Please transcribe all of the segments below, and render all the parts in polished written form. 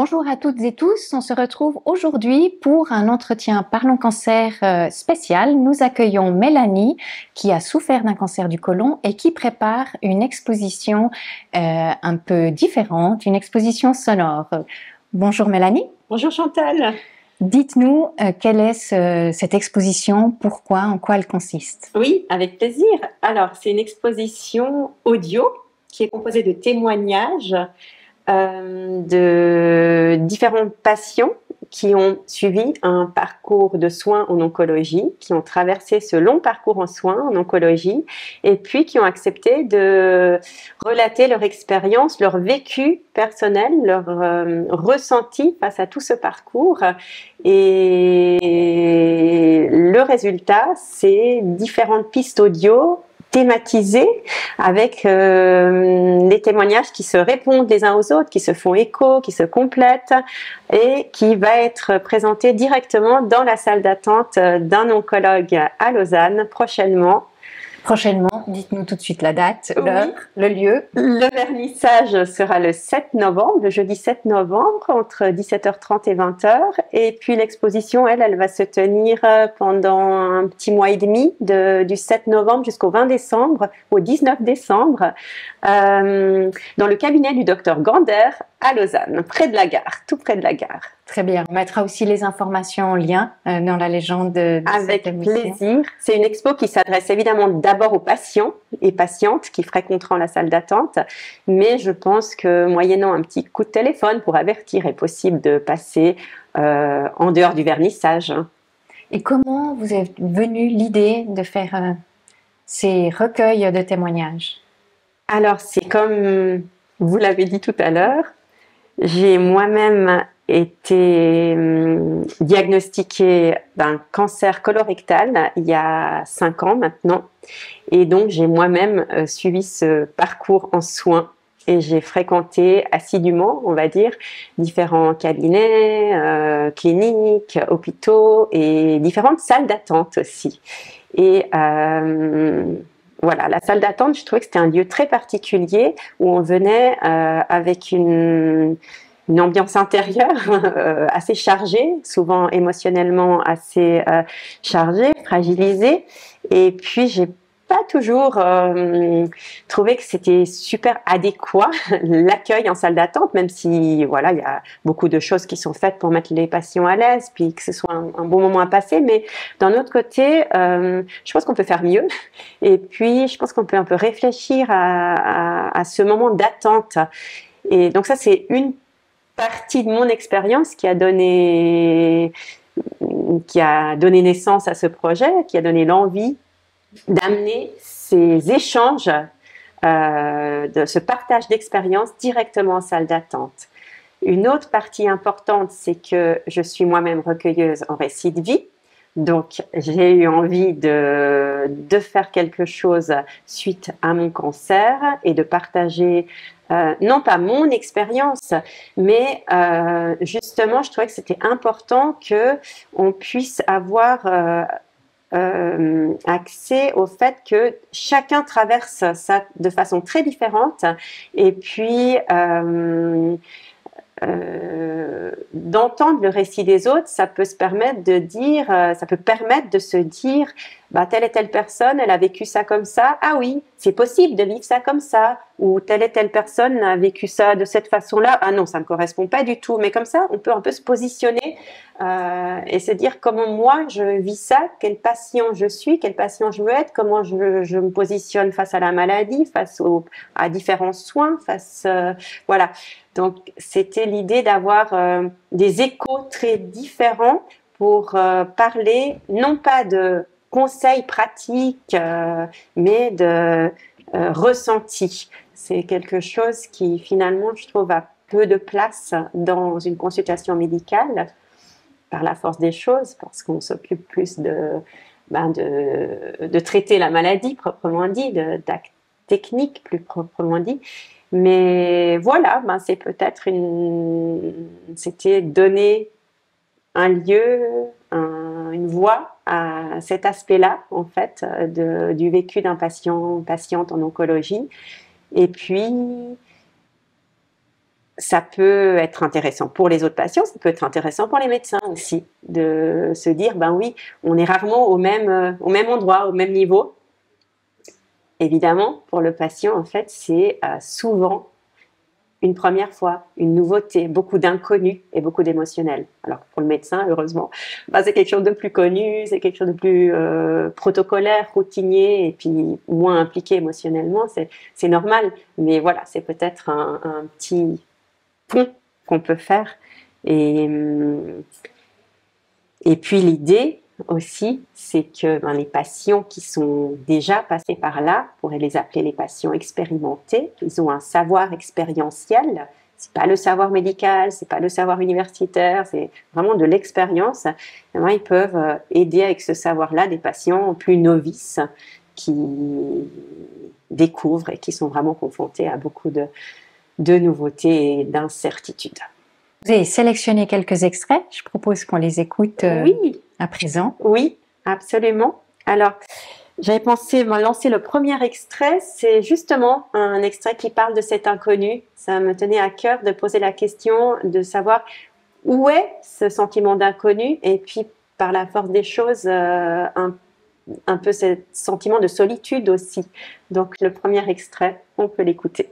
Bonjour à toutes et tous, on se retrouve aujourd'hui pour un entretien Parlons Cancer spécial. Nous accueillons Mélanie qui a souffert d'un cancer du côlon et qui prépare une exposition un peu différente, une exposition sonore. Bonjour Mélanie. Bonjour Chantal. Dites-nous quelle est cette exposition, pourquoi, en quoi elle consiste? Oui, avec plaisir. Alors, c'est une exposition audio qui est composée de témoignages de différents patients qui ont suivi un parcours de soins en oncologie, qui ont traversé ce long parcours en soins en oncologie, et puis qui ont accepté de relater leur expérience, leur vécu personnel, leur ressenti face à tout ce parcours. Et le résultat, c'est différentes pistes audio thématisé avec les témoignages qui se répondent les uns aux autres, qui se font écho, qui se complètent et qui va être présenté directement dans la salle d'attente d'un oncologue à Lausanne prochainement. Prochainement, dites-nous tout de suite la date, l'heure, le lieu. Le vernissage sera le 7 novembre, le jeudi 7 novembre, entre 17h30 et 20h. Et puis l'exposition, elle va se tenir pendant un petit mois et demi, du 7 novembre jusqu'au 20 décembre, au 19 décembre, dans le cabinet du docteur Gander à Lausanne, près de la gare, tout près de la gare. Très bien. On mettra aussi les informations en lien dans la légende de Avec cette émission. plaisir. C'est une expo qui s'adresse évidemment d'abord aux patients et patientes qui fréquenteront la salle d'attente, mais je pense que moyennant un petit coup de téléphone pour avertir, est possible de passer en dehors du vernissage. Et comment vous est venue l'idée de faire ces recueils de témoignages? Alors, c'est comme vous l'avez dit tout à l'heure, j'ai moi-même été diagnostiquée d'un cancer colorectal il y a 5 ans maintenant. Et donc, j'ai moi-même suivi ce parcours en soins et j'ai fréquenté assidûment, on va dire, différents cabinets, cliniques, hôpitaux et différentes salles d'attente aussi. Et voilà, la salle d'attente, je trouvais que c'était un lieu très particulier où on venait avec une ambiance intérieure assez chargée, souvent émotionnellement assez chargée, fragilisée. Et puis, j'ai pas toujours trouvé que c'était super adéquat l'accueil en salle d'attente, même si voilà, il y a beaucoup de choses qui sont faites pour mettre les patients à l'aise, puis que ce soit un bon moment à passer. Mais d'un autre côté, je pense qu'on peut faire mieux. Et puis, je pense qu'on peut un peu réfléchir à ce moment d'attente. Et donc ça, c'est une partie de mon expérience qui a donné naissance à ce projet, qui a donné l'envie d'amener ces échanges, de ce partage d'expérience directement en salle d'attente. Une autre partie importante, c'est que je suis moi-même recueilleuse en récit de vie. Donc, j'ai eu envie de faire quelque chose suite à mon cancer et de partager non pas mon expérience, mais justement, je trouvais que c'était important qu'on puisse avoir accès au fait que chacun traverse ça de façon très différente et puis d'entendre le récit des autres, ça peut se permettre de dire, ça peut permettre de se dire, bah, telle et telle personne, elle a vécu ça comme ça. Ah oui, c'est possible de vivre ça comme ça. Ou telle et telle personne a vécu ça de cette façon-là. Ah non, ça ne me correspond pas du tout. Mais comme ça, on peut un peu se positionner et se dire comment moi je vis ça, quel patient je suis, quel patient je veux être, comment je me positionne face à la maladie, face à différents soins, voilà. Donc, c'était l'idée d'avoir des échos très différents pour parler, non pas de conseils pratiques, mais de ressentis. C'est quelque chose qui, finalement, je trouve, a peu de place dans une consultation médicale, par la force des choses, parce qu'on s'occupe plus de traiter la maladie, proprement dit, d'actes techniques, plus proprement dit. Mais voilà, c'est peut-être c'était donner un lieu, une voix à cet aspect-là, en fait, du vécu d'un patiente en oncologie. Et puis, ça peut être intéressant pour les autres patients, ça peut être intéressant pour les médecins aussi, de se dire, ben oui, on est rarement au même endroit, au même niveau. Évidemment, pour le patient, en fait, c'est souvent une première fois, une nouveauté, beaucoup d'inconnus et beaucoup d'émotionnel. Alors pour le médecin, heureusement, ben, c'est quelque chose de plus connu, c'est quelque chose de plus protocolaire, routinier et puis moins impliqué émotionnellement, c'est normal. Mais voilà, c'est peut-être un petit pont qu'on peut faire. Et, et puis l'idée aussi, c'est que ben, les patients qui sont déjà passés par là, on pourrait les appeler les patients expérimentés, ils ont un savoir expérientiel. C'est pas le savoir médical, c'est pas le savoir universitaire, c'est vraiment de l'expérience. Ils peuvent aider avec ce savoir-là des patients plus novices qui découvrent et qui sont vraiment confrontés à beaucoup de nouveautés et d'incertitudes. Vous avez sélectionné quelques extraits. Je propose qu'on les écoute oui. à présent. Oui, absolument. Alors, j'avais pensé lancer le premier extrait. C'est justement un extrait qui parle de cet inconnu. Ça me tenait à cœur de poser la question, de savoir où est ce sentiment d'inconnu et puis, par la force des choses, un peu ce sentiment de solitude aussi. Donc, le premier extrait, on peut l'écouter.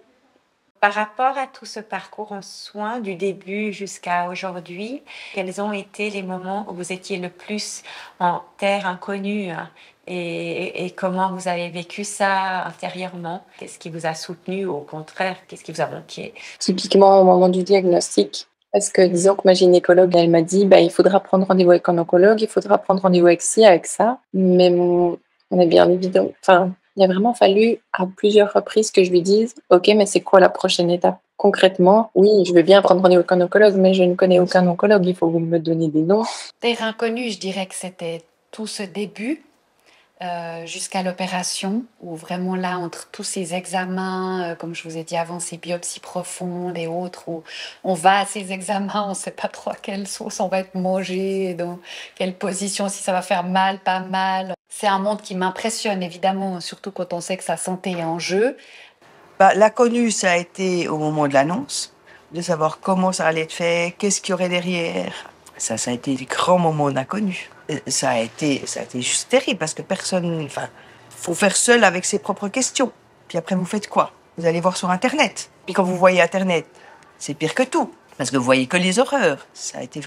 Par rapport à tout ce parcours en soins, du début jusqu'à aujourd'hui, quels ont été les moments où vous étiez le plus en terre inconnue et comment vous avez vécu ça intérieurement? Qu'est-ce qui vous a soutenu ou au contraire, qu'est-ce qui vous a manqué? Typiquement au moment du diagnostic, parce que disons que ma gynécologue, elle m'a dit il faudra prendre rendez-vous avec un oncologue, il faudra prendre rendez-vous avec ci, avec ça. Mais on est bien évident, il a vraiment fallu à plusieurs reprises que je lui dise ok, mais c'est quoi la prochaine étape? Concrètement, oui, je veux bien prendre rendez-vous avec un oncologue, mais je ne connais aucun oncologue, il faut que vous me donner des noms. Terre inconnue, je dirais que c'était tout ce début. Jusqu'à l'opération, où vraiment là, entre tous ces examens, comme je vous ai dit avant, ces biopsies profondes et autres, où on va à ces examens, on ne sait pas trop à quelle sauce on va être mangé, dans quelle position, si ça va faire mal, pas mal. C'est un monde qui m'impressionne évidemment, surtout quand on sait que sa santé est en jeu. L'inconnu, ça a été au moment de l'annonce, de savoir comment ça allait être fait, qu'est-ce qu'il y aurait derrière. Ça a été des grands moments d'inconnu. Ça a été juste terrible parce que personne, faut faire seul avec ses propres questions. Puis après, vous faites quoi? Vous allez voir sur Internet. Puis quand vous voyez Internet, c'est pire que tout. Parce que vous voyez que les horreurs. Ça a été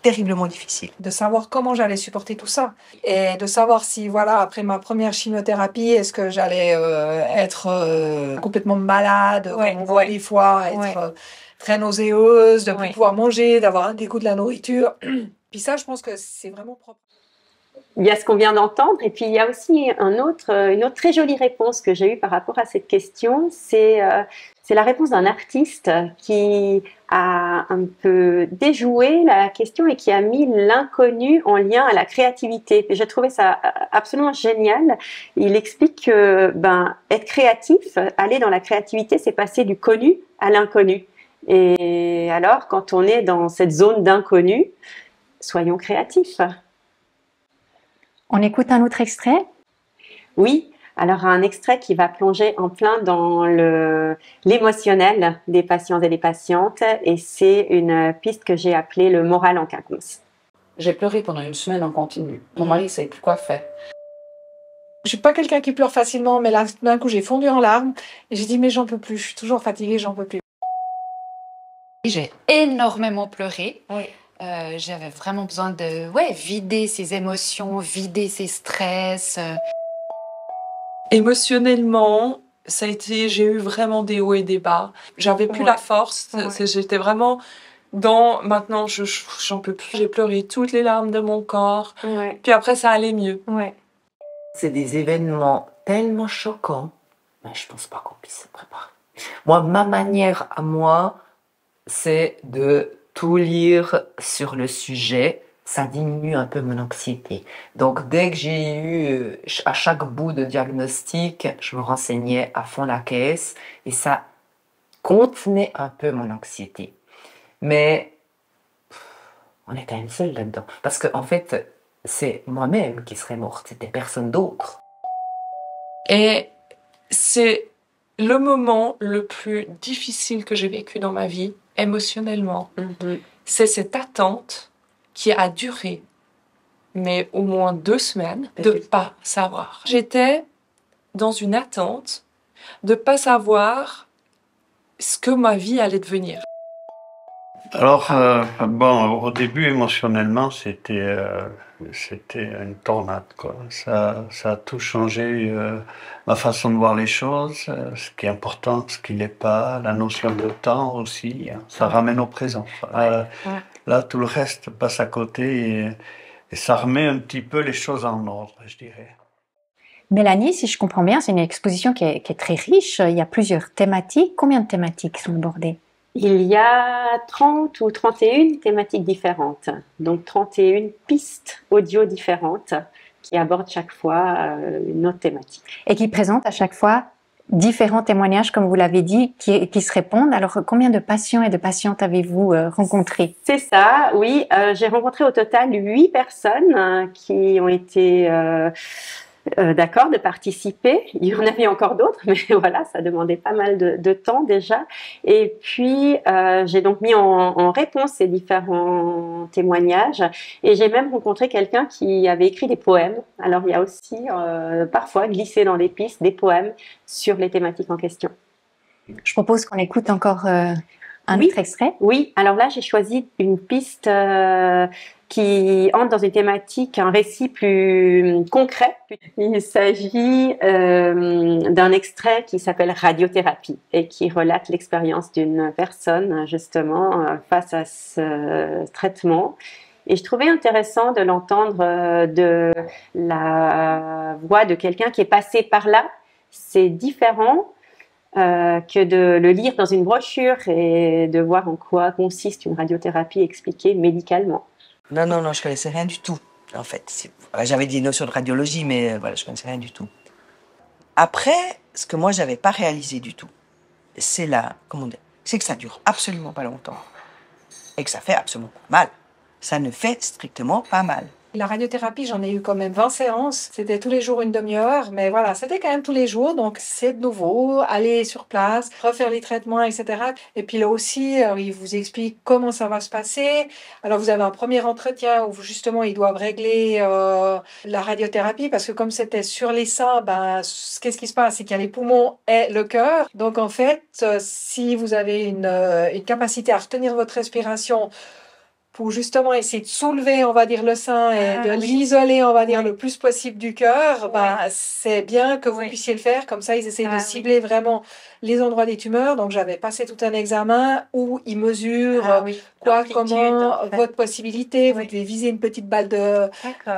terriblement difficile. De savoir comment j'allais supporter tout ça. Et de savoir si, après ma première chimiothérapie, est-ce que j'allais être complètement malade, comme on voit des fois, être très nauséeuse, de ne plus pouvoir manger, d'avoir un dégoût de la nourriture. Puis ça, je pense que c'est vraiment propre. Il y a ce qu'on vient d'entendre, et puis il y a aussi une autre très jolie réponse que j'ai eue par rapport à cette question. C'est la réponse d'un artiste qui a un peu déjoué la question et qui a mis l'inconnu en lien à la créativité. Et j'ai trouvé ça absolument génial. Il explique que être créatif, aller dans la créativité, c'est passer du connu à l'inconnu. Et alors, quand on est dans cette zone d'inconnu, soyons créatifs. On écoute un autre extrait? Oui, alors un extrait qui va plonger en plein dans l'émotionnel des patients et des patientes, et c'est une piste que j'ai appelée le moral en quinconce. J'ai pleuré pendant une semaine en continu. Mon mari ne savait plus quoi faire. Je suis pas quelqu'un qui pleure facilement, mais là, d'un coup, j'ai fondu en larmes, et j'ai dit, mais j'en peux plus, je suis toujours fatiguée, j'en peux plus. J'ai énormément pleuré. Oui. J'avais vraiment besoin de vider ses émotions, vider ses stress. Émotionnellement, j'ai eu vraiment des hauts et des bas. J'avais plus la force. J'étais vraiment maintenant, j'en peux plus. J'ai pleuré toutes les larmes de mon corps. Puis après, ça allait mieux. C'est des événements tellement choquants, mais je pense pas qu'on puisse se préparer. Moi, ma manière à moi, c'est de tout lire sur le sujet. Ça diminue un peu mon anxiété. Donc, dès que j'ai eu, à chaque bout de diagnostic, je me renseignais à fond la caisse et ça contenait un peu mon anxiété. Mais on est quand même seul là-dedans. Parce qu'en fait, c'est moi-même qui serais morte, c'était personne d'autre. Et c'est le moment le plus difficile que j'ai vécu dans ma vie, émotionnellement, c'est cette attente qui a duré, mais au moins 2 semaines, de ne pas savoir. J'étais dans une attente de ne pas savoir ce que ma vie allait devenir. Alors, bon, au début, émotionnellement, c'était une tornade, quoi. Ça a tout changé, ma façon de voir les choses, ce qui est important, ce qui l'est pas, la notion de temps aussi, hein. Ça ramène au présent. Là, tout le reste passe à côté et ça remet un petit peu les choses en ordre, je dirais. Mélanie, si je comprends bien, c'est une exposition qui est très riche. Il y a plusieurs thématiques. Combien de thématiques sont abordées? Il y a 30 ou 31 thématiques différentes, donc 31 pistes audio différentes qui abordent chaque fois une autre thématique. Et qui présentent à chaque fois différents témoignages, comme vous l'avez dit, qui se répondent. Alors, combien de patients et de patientes avez-vous rencontrés? C'est ça, oui. J'ai rencontré au total 8 personnes qui ont été d'accord de participer. Il y en avait encore d'autres, mais voilà, ça demandait pas mal de temps déjà. Et puis, j'ai donc mis en réponse ces différents témoignages. Et j'ai même rencontré quelqu'un qui avait écrit des poèmes. Alors, il y a aussi parfois glissé dans les pistes des poèmes sur les thématiques en question. Je propose qu'on écoute encore un autre extrait. Oui, alors là, j'ai choisi une piste qui entre dans une thématique, un récit plus concret. Il s'agit d'un extrait qui s'appelle Radiothérapie et qui relate l'expérience d'une personne justement face à ce traitement. Et je trouvais intéressant de l'entendre de la voix de quelqu'un qui est passé par là. C'est différent que de le lire dans une brochure et de voir en quoi consiste une radiothérapie expliquée médicalement. Non, je connaissais rien du tout, en fait. J'avais des notions de radiologie, mais voilà, je connaissais rien du tout. Après, ce que moi, j'avais pas réalisé du tout, c'est que ça dure absolument pas longtemps. Et que ça fait absolument pas mal. Ça ne fait strictement pas mal. La radiothérapie, j'en ai eu quand même 20 séances. C'était tous les jours une demi-heure, mais voilà, c'était quand même tous les jours. Donc, c'est de nouveau, aller sur place, refaire les traitements, etc. Et puis là aussi, il vous explique comment ça va se passer. Alors, vous avez un premier entretien où justement, ils doivent régler la radiothérapie parce que comme c'était sur les seins, qu'est-ce qui se passe? C'est qu'il y a les poumons et le cœur. Donc, en fait, si vous avez une capacité à retenir votre respiration, pour justement essayer de soulever, on va dire, le sein et de l'isoler, on va dire, le plus possible du cœur, c'est bien que vous puissiez le faire. Comme ça, ils essayent de cibler vraiment les endroits des tumeurs. Donc, j'avais passé tout un examen où ils mesurent comment, votre possibilité. Vous devez viser une petite balle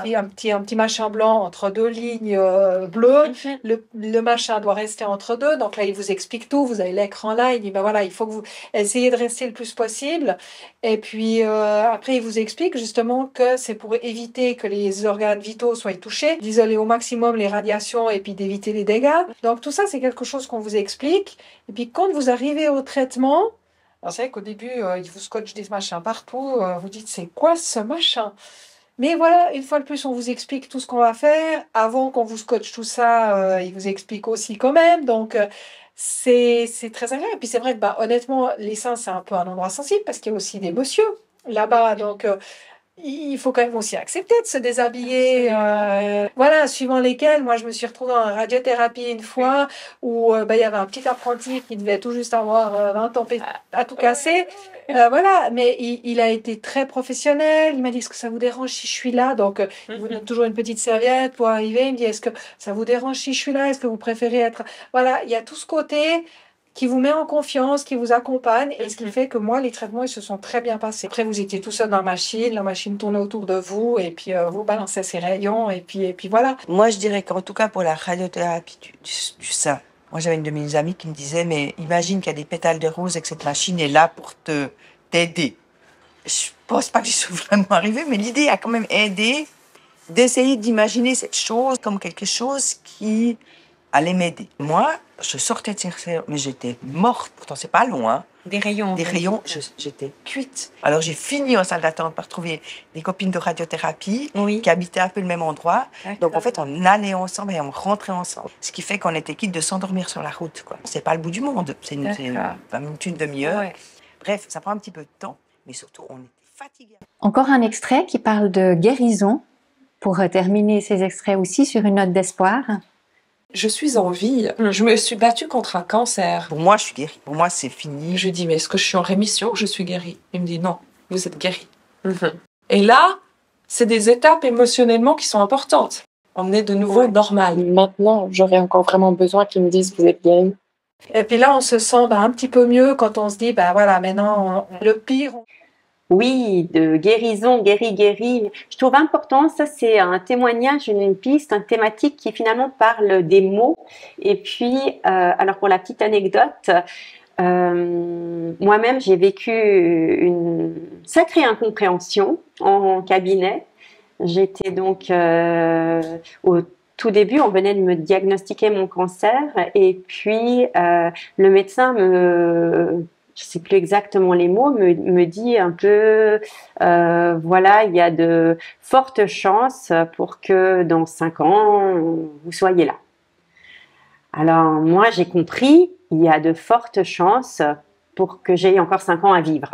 et un petit machin blanc entre 2 lignes bleues. Le machin doit rester entre 2. Donc là, ils vous expliquent tout. Vous avez l'écran là. Il dit, voilà, il faut que vous essayez de rester le plus possible. Et puis, après, il vous explique justement que c'est pour éviter que les organes vitaux soient touchés, d'isoler au maximum les radiations et puis d'éviter les dégâts. Donc, tout ça, c'est quelque chose qu'on vous explique. Et puis, quand vous arrivez au traitement, alors c'est vrai qu'au début, ils vous scotchent des machins partout. Vous dites, c'est quoi ce machin? Mais voilà, une fois de plus, on vous explique tout ce qu'on va faire. Avant qu'on vous scotche tout ça, ils vous expliquent aussi quand même. Donc, c'est très agréable. Et puis, c'est vrai que, honnêtement, les seins, c'est un peu un endroit sensible parce qu'il y a aussi des messieurs là-bas. Donc, il faut quand même aussi accepter de se déshabiller. Voilà, suivant lesquels, moi, je me suis retrouvée en radiothérapie une fois où il y avait un petit apprenti qui devait tout juste avoir 20 ans à tout casser. Voilà, mais il a été très professionnel. Il m'a dit, est-ce que ça vous dérange si je suis là? Donc, il vous donne toujours une petite serviette pour arriver. Il me dit, est-ce que ça vous dérange si je suis là? Est-ce que vous préférez être... Voilà, il y a tout ce côté qui vous met en confiance, qui vous accompagne, et ce qui fait que moi, les traitements, ils se sont très bien passés. Après, vous étiez tout seul dans la machine tournait autour de vous, et puis vous balancez ses rayons, et puis voilà. Moi, je dirais qu'en tout cas, pour la radiothérapie du sein, moi, j'avais une de mes amies qui me disait, mais imagine qu'il y a des pétales de rose et que cette machine est là pour t'aider. Je pense pas que j'y sois vraiment arrivée, mais l'idée a quand même aidé d'essayer d'imaginer cette chose comme quelque chose qui allait m'aider. Moi, je sortais de ces rayons, mais j'étais morte. Pourtant, c'est pas loin. Des rayons. Des rayons, j'étais cuite. Alors, j'ai fini en salle d'attente par trouver des copines de radiothérapie qui habitaient un peu le même endroit. Donc, en fait, on allait ensemble et on rentrait ensemble. Ce qui fait qu'on était quitte de s'endormir sur la route, quoi. C'est pas le bout du monde. C'est 20 minutes, une demi-heure. Ouais. Bref, ça prend un petit peu de temps, mais surtout, on était fatigués. Encore un extrait qui parle de guérison, pour terminer ces extraits aussi sur une note d'espoir. Je suis en vie. Je me suis battue contre un cancer. Pour moi, je suis guérie. Pour moi, c'est fini. Je dis, mais est-ce que je suis en rémission ou je suis guérie? Il me dit, non, vous êtes guérie. Et là, c'est des étapes émotionnellement qui sont importantes. On est de nouveau normal. Maintenant, j'aurais encore vraiment besoin qu'ils me disent, vous êtes guérie. Et puis là, on se sent un petit peu mieux quand on se dit, voilà, maintenant, le pire... Oui, de guérison, guéri. Je trouve important, ça c'est un témoignage, une piste, une thématique qui finalement parle des mots. Et puis, alors pour la petite anecdote, moi-même j'ai vécu une sacrée incompréhension en cabinet. J'étais donc au tout début, on venait de me diagnostiquer mon cancer et puis le médecin je sais plus exactement les mots, me dit un peu, voilà, il y a de fortes chances pour que dans 5 ans, vous soyez là. Alors, moi, j'ai compris, il y a de fortes chances pour que j'aie encore 5 ans à vivre.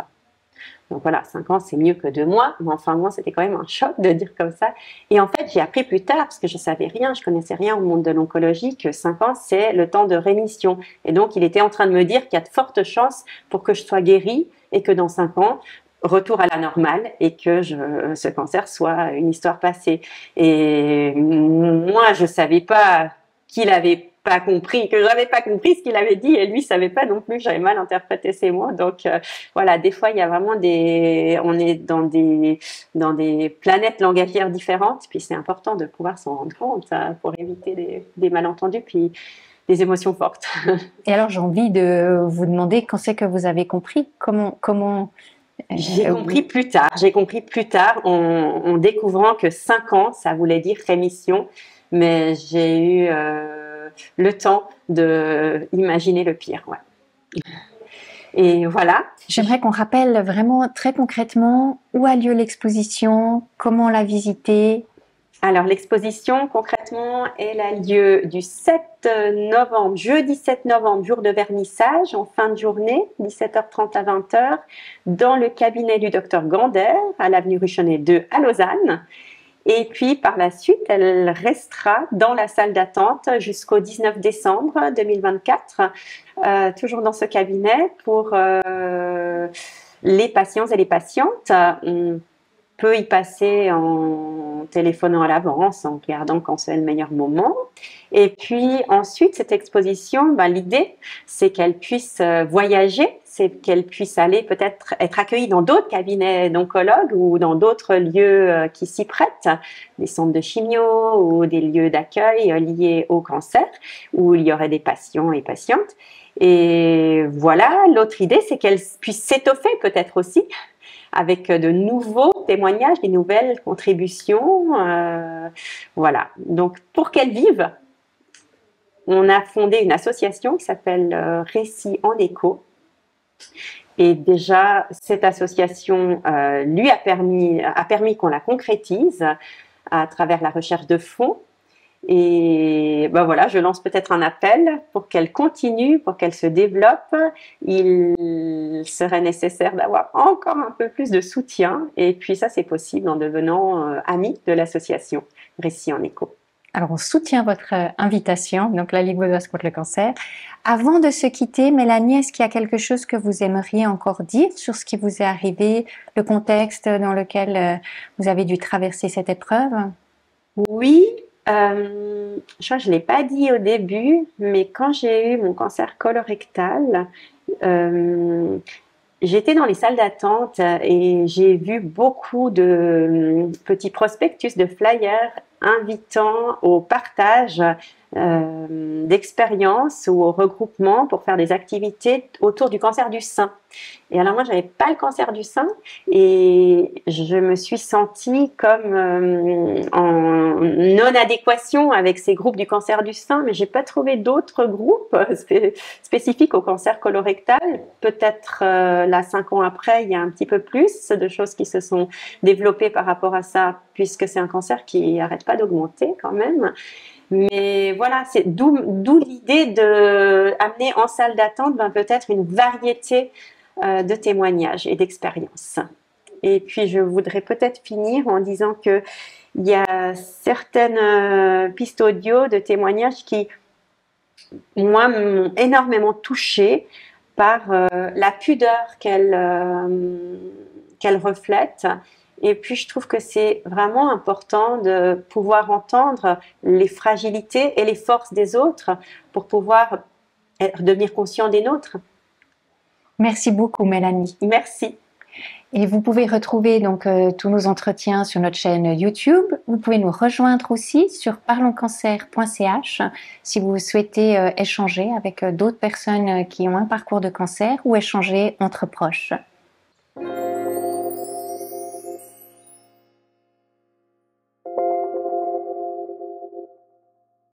Donc voilà, 5 ans, c'est mieux que 2 mois, mais enfin, moi, c'était quand même un choc de dire comme ça. Et en fait, j'ai appris plus tard, parce que je savais rien, je connaissais rien au monde de l'oncologie, que 5 ans, c'est le temps de rémission. Et donc, il était en train de me dire qu'il y a de fortes chances pour que je sois guérie et que dans 5 ans, retour à la normale et que ce cancer soit une histoire passée. Et moi, je savais pas qu'il avait pas compris, que j'avais pas compris ce qu'il avait dit et lui savait pas non plus, j'avais mal interprété ses mots. Donc voilà, des fois il y a vraiment on est dans des planètes langagières différentes, puis c'est important de pouvoir s'en rendre compte pour éviter des malentendus puis des émotions fortes. Et alors j'ai envie de vous demander quand c'est que vous avez compris, comment J'ai compris plus tard. J'ai compris plus tard en découvrant que 5 ans, ça voulait dire rémission, mais j'ai eu le temps de imaginer le pire. Ouais. Et voilà. J'aimerais qu'on rappelle vraiment très concrètement où a lieu l'exposition, comment la visiter. Alors l'exposition concrètement, elle a lieu du 7 novembre, jeudi 7 novembre, jour de vernissage, en fin de journée, 17h30 à 20h, dans le cabinet du docteur Gander, à l'avenue Ruchonnet 2 à Lausanne. Et puis, par la suite, elle restera dans la salle d'attente jusqu'au 19 décembre 2024, toujours dans ce cabinet pour les patients et les patientes. On peut y passer en téléphonant à l'avance, en regardant quand c'est le meilleur moment. Et puis ensuite, cette exposition, l'idée, c'est qu'elle puisse voyager, c'est qu'elle puisse aller peut-être être accueillie dans d'autres cabinets d'oncologues ou dans d'autres lieux qui s'y prêtent, des centres de chimio ou des lieux d'accueil liés au cancer, où il y aurait des patients et patientes. Et voilà, l'autre idée, c'est qu'elle puisse s'étoffer peut-être aussi avec de nouveaux témoignages, des nouvelles contributions. Voilà. Donc, pour qu'elle vive, on a fondé une association qui s'appelle Récits en écho. Et déjà, cette association lui a permis qu'on la concrétise à travers la recherche de fonds. Et voilà, je lance peut-être un appel pour qu'elle continue, pour qu'elle se développe. Il serait nécessaire d'avoir encore un peu plus de soutien. Et puis ça, c'est possible en devenant ami de l'association Récits en écho. Alors, on soutient votre invitation, donc la Ligue vaudoise contre le cancer. Avant de se quitter, Mélanie, est-ce qu'il y a quelque chose que vous aimeriez encore dire sur ce qui vous est arrivé, le contexte dans lequel vous avez dû traverser cette épreuve? Oui, je crois que je ne l'ai pas dit au début, mais quand j'ai eu mon cancer colorectal, j'étais dans les salles d'attente et j'ai vu beaucoup de petits prospectus, de flyers invitant au partage d'expériences ou au regroupement pour faire des activités autour du cancer du sein. Et alors moi, j'avais pas le cancer du sein et je me suis sentie comme en non-adéquation avec ces groupes du cancer du sein, mais j'ai pas trouvé d'autres groupes spécifiques au cancer colorectal. Peut-être là, 5 ans après, il y a un petit peu plus de choses qui se sont développées par rapport à ça, puisque c'est un cancer qui n'arrête pas d'augmenter quand même. Mais voilà, c'est d'où l'idée d'amener en salle d'attente peut-être une variété de témoignages et d'expériences. Et puis, je voudrais peut-être finir en disant qu'il y a certaines pistes audio de témoignages qui, moi, m'ont énormément touchée par la pudeur qu'elle reflète. Et puis, je trouve que c'est vraiment important de pouvoir entendre les fragilités et les forces des autres pour pouvoir devenir conscient des nôtres. Merci beaucoup, Mélanie. Merci. Et vous pouvez retrouver donc tous nos entretiens sur notre chaîne YouTube. Vous pouvez nous rejoindre aussi sur parlonscancer.ch si vous souhaitez échanger avec d'autres personnes qui ont un parcours de cancer ou échanger entre proches.